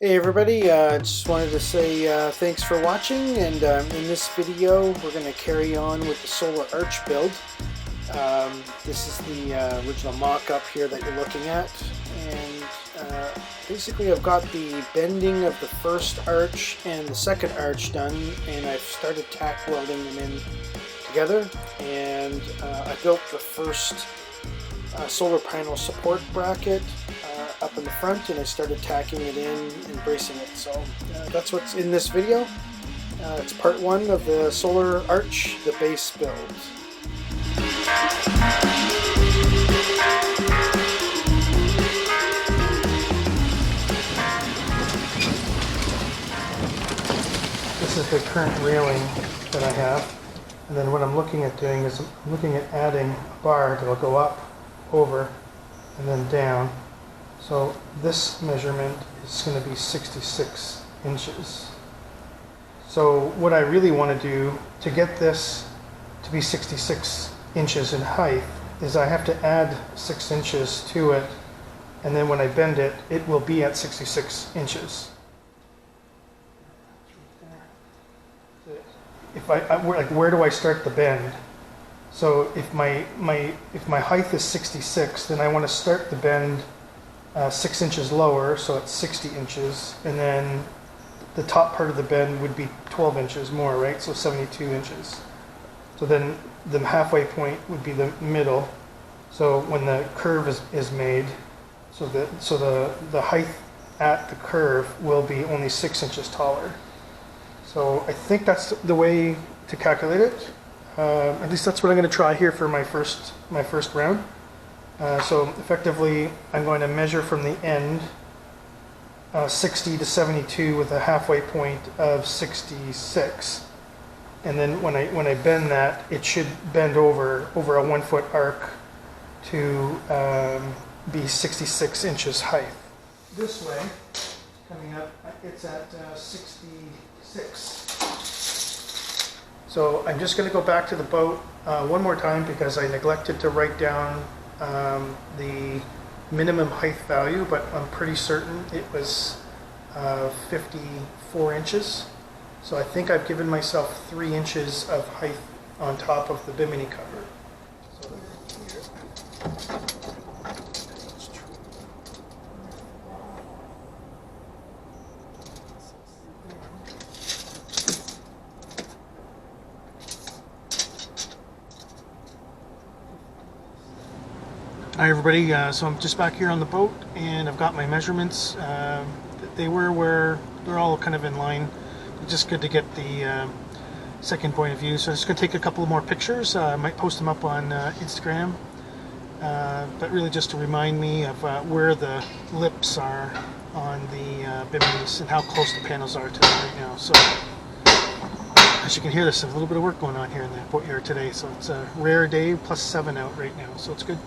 Hey everybody, just wanted to say thanks for watching, and in this video we're going to carry on with the Solar Arch build. This is the original mock-up here that you're looking at, and basically I've got the bending of the first arch and the second arch done, and I've started tack welding them in together, and I built the first solar panel support bracket up in the front, and I started tacking it in and bracing it. So that's what's in this video. It's part one of the Solar Arch, the base build. This is the current railing that I have, and then what I'm looking at doing is I'm looking at adding a bar that will go up, over, and then down. So this measurement is going to be 66 inches. So what I really want to do to get this to be 66 inches in height is I have to add 6 inches to it, and then when I bend it, it will be at 66 inches. If like, where do I start the bend? So if my height is 66, then I want to start the bend 6 inches lower, so it's 60 inches, and then the top part of the bend would be 12 inches more, right? So 72 inches. So then the halfway point would be the middle. So when the curve is made, so the height at the curve will be only 6 inches taller. So I think that's the way to calculate it. At least that's what I'm going to try here for my first round. So effectively, I'm going to measure from the end 60 to 72 with a halfway point of 66, and then when I bend that, it should bend over a 1 foot arc to be 66 inches height. This way, coming up, it's at 66. So I'm just going to go back to the boat one more time because I neglected to write down the minimum height value, but I'm pretty certain it was 54 inches. So I think I've given myself 3 inches of height on top of the bimini cover. So here. Hi everybody, so I'm just back here on the boat, and I've got my measurements. They're all kind of in line. It's just good to get the second point of view. So I'm just going to take a couple more pictures. I might post them up on Instagram, but really just to remind me of where the lips are on the biminis and how close the panels are to them right now. So as you can hear, there's a little bit of work going on here in the boatyard today. So it's a rare day, +7 out right now, so it's good.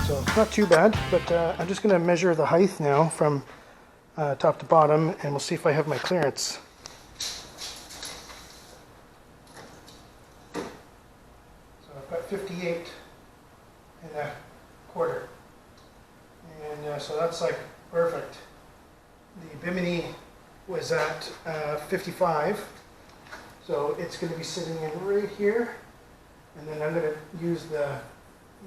So it's not too bad, but I'm just going to measure the height now from top to bottom, and we'll see if I have my clearance. So I've got 58 and a quarter. And so that's like perfect. The bimini was is at 55. So it's going to be sitting in right here. And then I'm going to use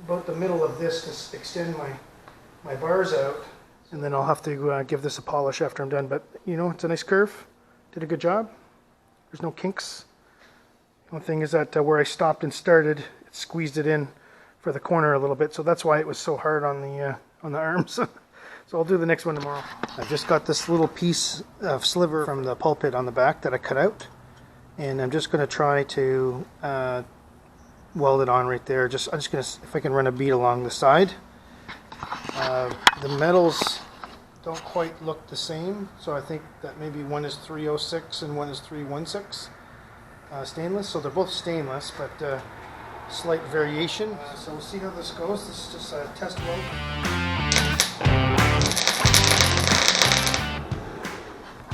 about the middle of this to extend my bars out. And then I'll have to give this a polish after I'm done. But you know, it's a nice curve. Did a good job. There's no kinks. The only thing is that where I stopped and started, it squeezed it in for the corner a little bit. So that's why it was so hard on the arms. So I'll do the next one tomorrow. I've just got this little piece of sliver from the pulpit on the back that I cut out. And I'm just going to try to weld it on right there. I'm just going to, if I can run a bead along the side. The metals don't quite look the same, so I think that maybe one is 306 and one is 316 stainless. So they're both stainless, but slight variation. So we'll see how this goes. This is just a test weld.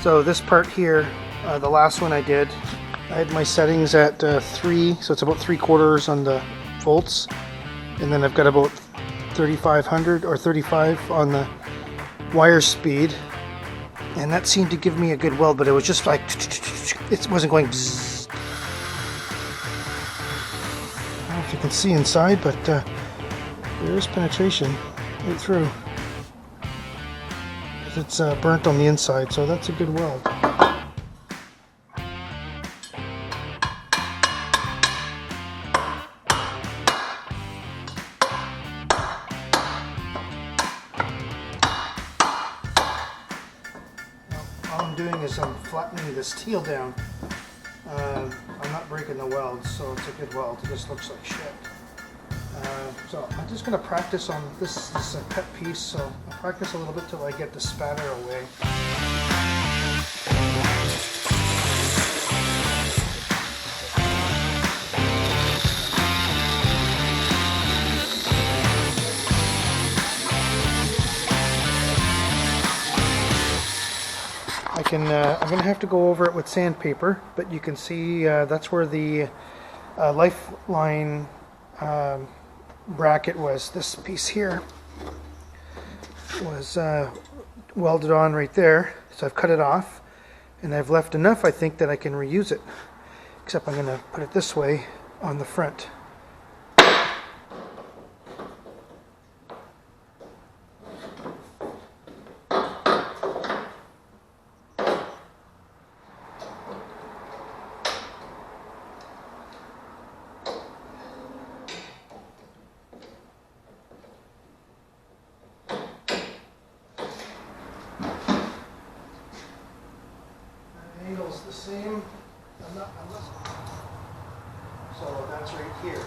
So this part here, the last one I did, I had my settings at 3, so it's about 3/4 on the volts, and then I've got about 3,500 or 35 on the wire speed, and that seemed to give me a good weld, but it was just like, it wasn't going bzzz. I don't know if you can see inside, but there is penetration right through. It's burnt on the inside, so that's a good weld. All I'm doing is I'm flattening the steel down. I'm not breaking the weld, so it's a good weld. It just looks like shit. So I'm just going to practice on this. This is a cut piece, so I'll practice a little bit till I get the spatter away. I'm going to have to go over it with sandpaper, but you can see that's where the lifeline bracket was. This piece here was welded on right there, so I've cut it off, and I've left enough, I think, that I can reuse it, except I'm going to put it this way on the front. Angle's the same. So that's right here.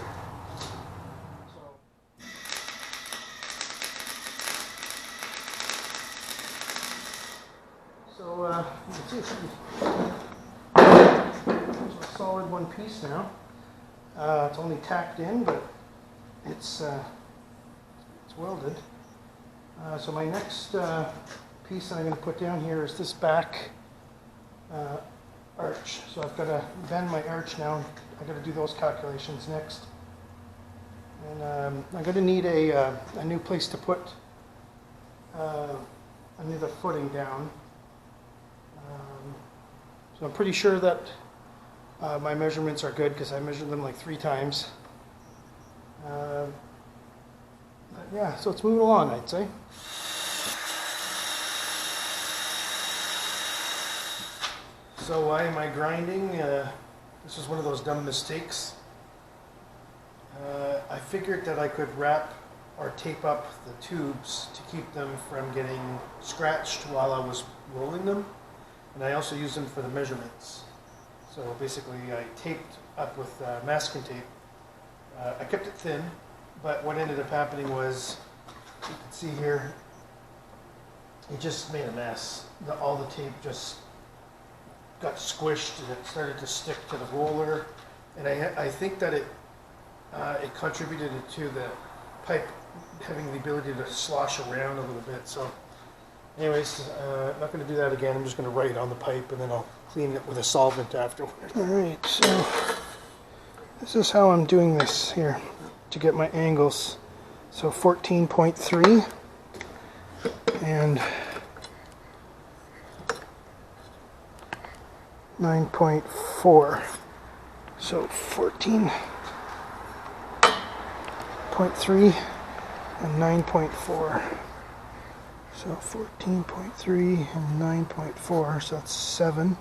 So you can see it's a solid one piece now. It's only tacked in, but it's welded. So my next piece that I'm going to put down here is this back arch. So I've got to bend my arch now. I've got to do those calculations next. And I'm going to need a new place to put another footing down. So I'm pretty sure that my measurements are good because I measured them like 3 times. But yeah, so it's moving along, I'd say. So why am I grinding? This is one of those dumb mistakes. I figured that I could wrap or tape up the tubes to keep them from getting scratched while I was rolling them. And I also use them for the measurements. So basically I taped up with masking tape. I kept it thin, but what ended up happening was, you can see here, it just made a mess. All the tape just got squished and it started to stick to the roller, and I think that it contributed to the pipe having the ability to slosh around a little bit. So anyways, I'm not going to do that again. I'm just going to write on the pipe and then I'll clean it with a solvent afterward. Alright, so this is how I'm doing this here to get my angles. So 14.3 and 9.4. So 14.3 and 9.4. So 14.3 and 9.4, so that's 7.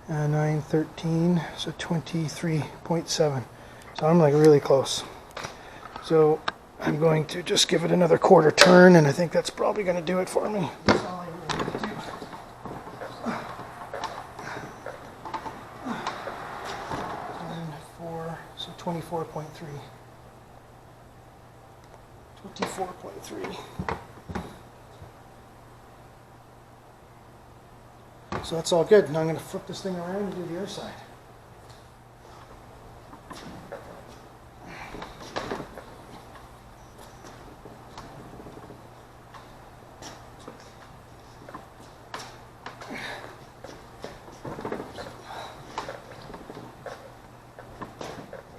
9, 13, so 23.7. So I'm like really close. So I'm going to just give it another quarter turn, and I think that's probably going to do it for me. That's all I really need to do. 4, so 24.3. 24.3. So that's all good. Now I'm going to flip this thing around and do the other side.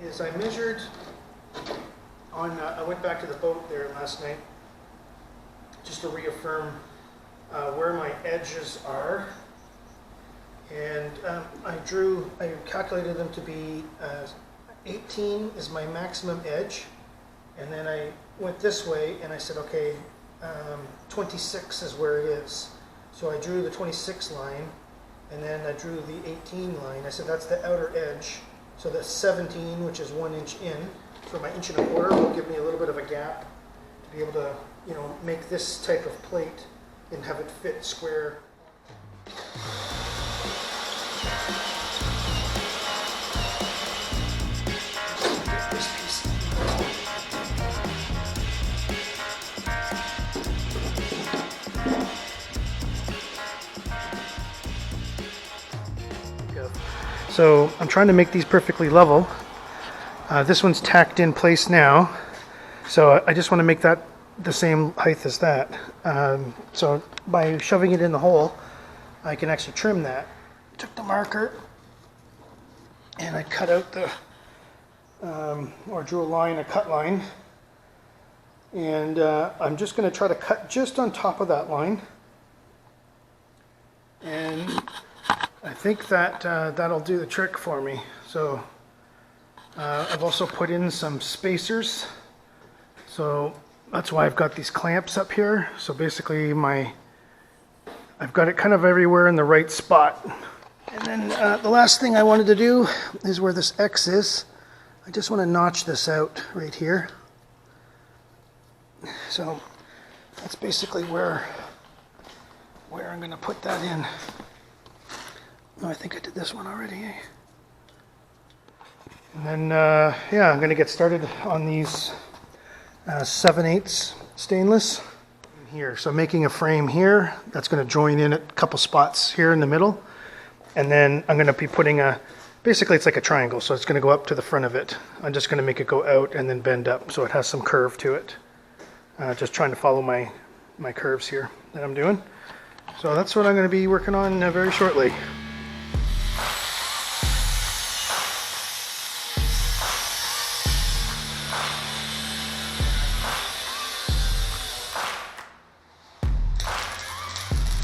Is I measured on, I went back to the boat there last night just to reaffirm where my edges are. And I calculated them to be 18 is my maximum edge. And then I went this way and I said, okay, 26 is where it is. So I drew the 26 line, and then I drew the 18 line. I said, that's the outer edge. So the 17, which is 1 inch in, for my 1.25 inches will give me a little bit of a gap to be able to, you know, make this type of plate and have it fit square. So I'm trying to make these perfectly level. This one's tacked in place now, so I just want to make that the same height as that. So by shoving it in the hole, I can actually trim that. Took the marker and I cut out the, or drew a line, a cut line, and I'm just going to try to cut just on top of that line. And I think that that'll do the trick for me. So I've also put in some spacers. So that's why I've got these clamps up here. So basically I've got it kind of everywhere in the right spot. And then the last thing I wanted to do is where this X is. I just want to notch this out right here. So that's basically where I'm going to put that in. No, I think I did this one already. And then, yeah, I'm going to get started on these 7/8 stainless here. So making a frame here, that's going to join in a couple spots here in the middle. And then I'm going to be putting basically it's like a triangle, so it's going to go up to the front of it. I'm just going to make it go out and then bend up so it has some curve to it. Just trying to follow my curves here that I'm doing. So that's what I'm going to be working on very shortly.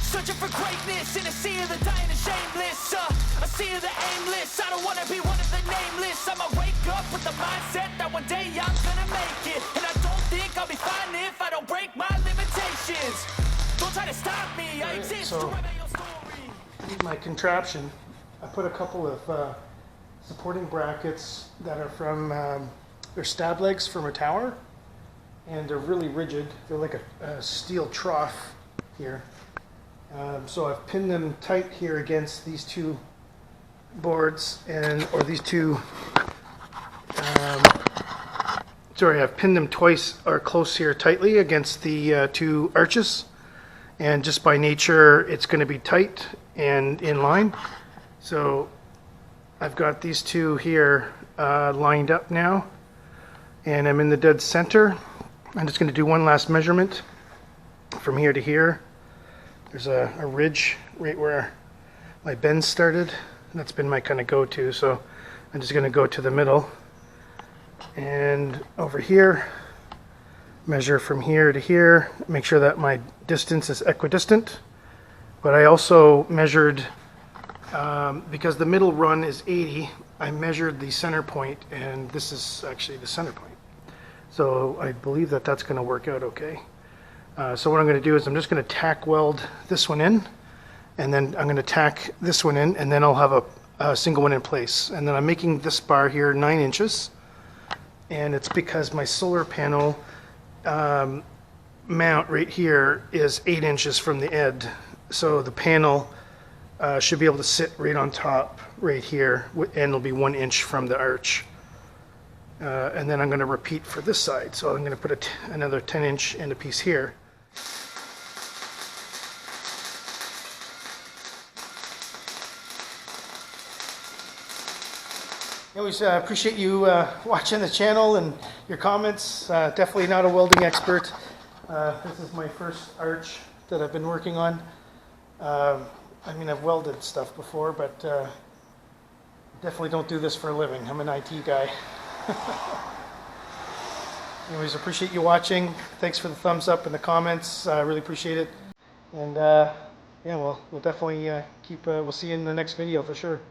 Searching for greatness in a sea of the dying and shameless. A sea of the aimless. I don't want to be one of the nameless. I'ma wake up with the mindset that one day I'm gonna make it. And I don't think I'll be fine if I don't break my limitations. Don't try to stop me. I exist to write my own story. My contraption, I put a couple of supporting brackets that are from, they're stab legs from a tower, and they're really rigid. They're like a steel trough here. So I've pinned them tight here against these two boards, or these two, sorry, I've pinned them twice or close here tightly against the two arches, and just by nature it's going to be tight and in line. So I've got these two here lined up now, and I'm in the dead center. I'm just going to do one last measurement from here to here. There's a ridge right where my bend started. That's been my kind of go-to, so I'm just going to go to the middle. And over here, measure from here to here, make sure that my distance is equidistant. But I also measured Because the middle run is 80, I measured the center point, and this is actually the center point. So I believe that that's going to work out okay. So what I'm going to do is I'm just going to tack weld this one in, and then I'm going to tack this one in, and then I'll have a single one in place. And then I'm making this bar here 9 inches, and it's because my solar panel mount right here is 8 inches from the edge. So the panel should be able to sit right on top right here, and it'll be 1 inch from the arch. And then I'm going to repeat for this side. So I'm going to put another 10-inch end piece here. Anyways, appreciate you watching the channel and your comments. Definitely not a welding expert. This is my first arch that I've been working on. I mean, I've welded stuff before, but definitely don't do this for a living. I'm an IT guy. Anyways, appreciate you watching. Thanks for the thumbs up and the comments. I really appreciate it. And yeah, we'll definitely we'll see you in the next video for sure.